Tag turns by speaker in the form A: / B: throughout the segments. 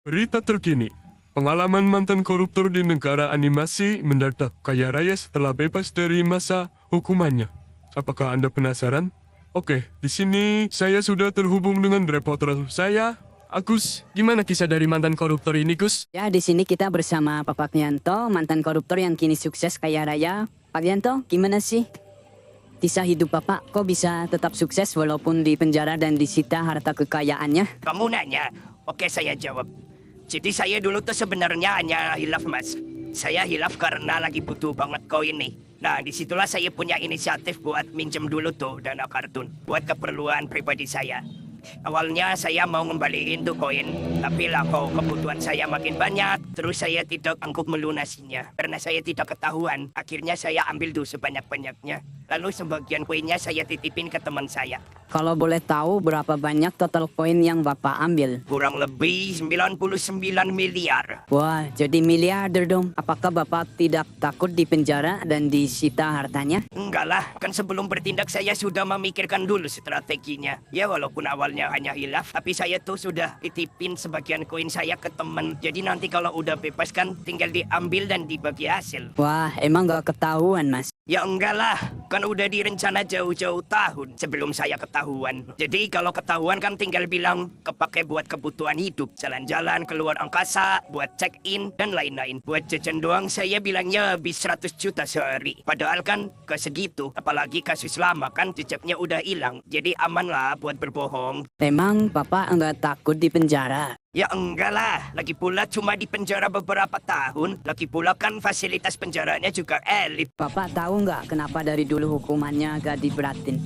A: Berita terkini, pengalaman mantan koruptor di negara animasi mendadak kaya raya setelah bebas dari masa hukumannya. Apakah Anda penasaran? Oke, di sini saya sudah terhubung dengan reporter saya, Agus. Gimana kisah dari mantan koruptor ini, Gus?
B: Ya, di sini kita bersama Pak Yanto, mantan koruptor yang kini sukses kaya raya. Pak Yanto, gimana sih kisah hidup Bapak? Kok bisa tetap sukses walaupun di penjara dan disita harta kekayaannya?
C: Kamu nanya, oke saya jawab. Jadi saya dulu tuh sebenarnya hanya hilaf mas. Saya hilaf karena lagi butuh banget koin nih. Nah disitulah saya punya inisiatif buat minjem dulu tuh dana kartun. Buat keperluan pribadi saya. Awalnya saya mau ngembaliin tuh koin. Tapi lah kok kebutuhan saya makin banyak. Terus saya tidak angkuh melunasinya. Karena saya tidak ketahuan. Akhirnya saya ambil tuh sebanyak-banyaknya. Lalu sebagian koinnya saya titipin ke teman saya.
B: Kalau boleh tahu berapa banyak total koin yang Bapak ambil?
C: Kurang lebih 99 miliar.
B: Wah, jadi miliarder dong. Apakah Bapak tidak takut di penjara dan disita hartanya?
C: Enggak lah, kan sebelum bertindak saya sudah memikirkan dulu strateginya. Ya walaupun awalnya hanya hilaf, tapi saya tuh sudah titipin sebagian koin saya ke teman. Jadi nanti kalau udah bebas kan tinggal diambil dan dibagi hasil.
B: Wah, emang gak ketahuan, Mas?
C: Ya enggak lah, kan udah direncana jauh-jauh tahun sebelum saya ketahuan. Jadi kalau ketahuan kan tinggal bilang kepake buat kebutuhan hidup. Jalan-jalan keluar angkasa, buat check-in, dan lain-lain. Buat jajan doang saya bilangnya habis 100 juta sehari. Padahal kan ke segitu, apalagi kasus lama kan jejaknya udah hilang. Jadi aman lah buat berbohong.
B: Emang Bapak enggak takut di penjara?
C: Ya enggak lah, lagi pula cuma di penjara beberapa tahun. Lagi pula kan fasilitas penjaranya juga elit.
B: Bapak tahu nggak kenapa dari dulu hukumannya gak diberatin?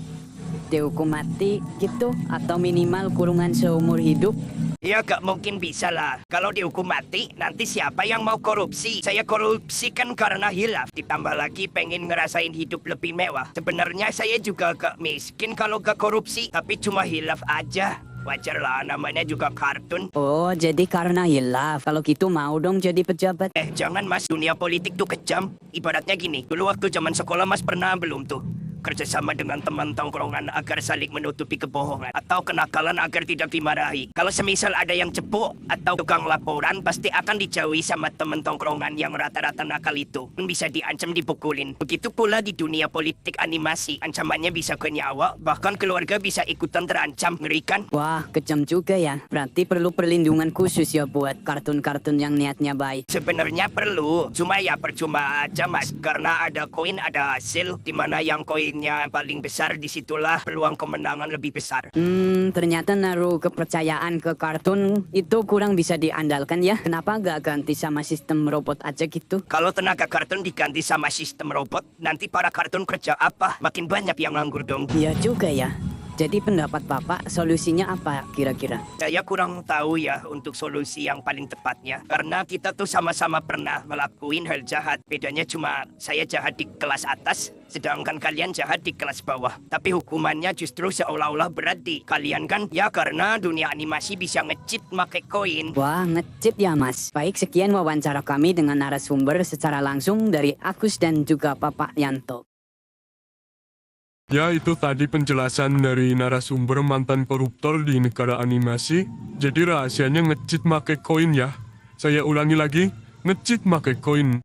B: Dihukum mati gitu atau minimal kurungan seumur hidup?
C: Ya gak mungkin bisa lah. Kalau dihukum mati, nanti siapa yang mau korupsi? Saya korupsi kan karena hilaf. Ditambah lagi pengen ngerasain hidup lebih mewah. Sebenarnya saya juga gak miskin kalau gak korupsi. Tapi cuma hilaf aja. Wajar lah, namanya juga kartun.
B: Oh, jadi karena hilaf. Kalau gitu mau dong jadi pejabat?
C: Jangan mas, dunia politik tuh kejam. Ibaratnya gini, dulu waktu zaman sekolah mas pernah belum tuh kerjasama dengan teman tongkrongan agar saling menutupi kebohongan atau kenakalan agar tidak dimarahi. Kalau semisal ada yang cepuk atau tukang laporan, pasti akan dijauhi sama teman tongkrongan yang rata-rata nakal itu. Bisa diancam dipukulin. Begitu pula di dunia politik animasi. Ancamannya bisa ke nyawa, bahkan keluarga bisa ikutan terancam. Ngerikan?
B: Wah, kejam juga ya. Berarti perlu perlindungan khusus ya buat kartun-kartun yang niatnya baik.
C: Sebenarnya perlu, cuma ya percuma aja mas. Karena ada koin, ada hasil, dimana yang koinnya paling besar, disitulah peluang kemenangan lebih besar.
B: Ternyata naruh kepercayaan ke kartun itu kurang bisa diandalkan ya. Kenapa gak ganti sama sistem robot aja gitu?
C: Kalau tenaga kartun diganti sama sistem robot, nanti para kartun kerja apa? Makin banyak yang nganggur dong.
B: Iya juga ya. Jadi pendapat Bapak solusinya apa kira-kira?
C: Saya kurang tahu ya untuk solusi yang paling tepatnya. Karena kita tuh sama-sama pernah ngelakuin hal jahat. Bedanya cuma saya jahat di kelas atas, sedangkan kalian jahat di kelas bawah. Tapi hukumannya justru seolah-olah berat di kalian kan? Ya karena dunia animasi bisa nge-cheat make koin.
B: Wah, nge-cheat ya mas. Baik, sekian wawancara kami dengan narasumber secara langsung dari Agus dan juga Bapak Yanto.
A: Ya, itu tadi penjelasan dari narasumber mantan koruptor di negara animasi. Jadi rahasianya nge-cheat make koin ya. Saya ulangi lagi, nge-cheat make koin.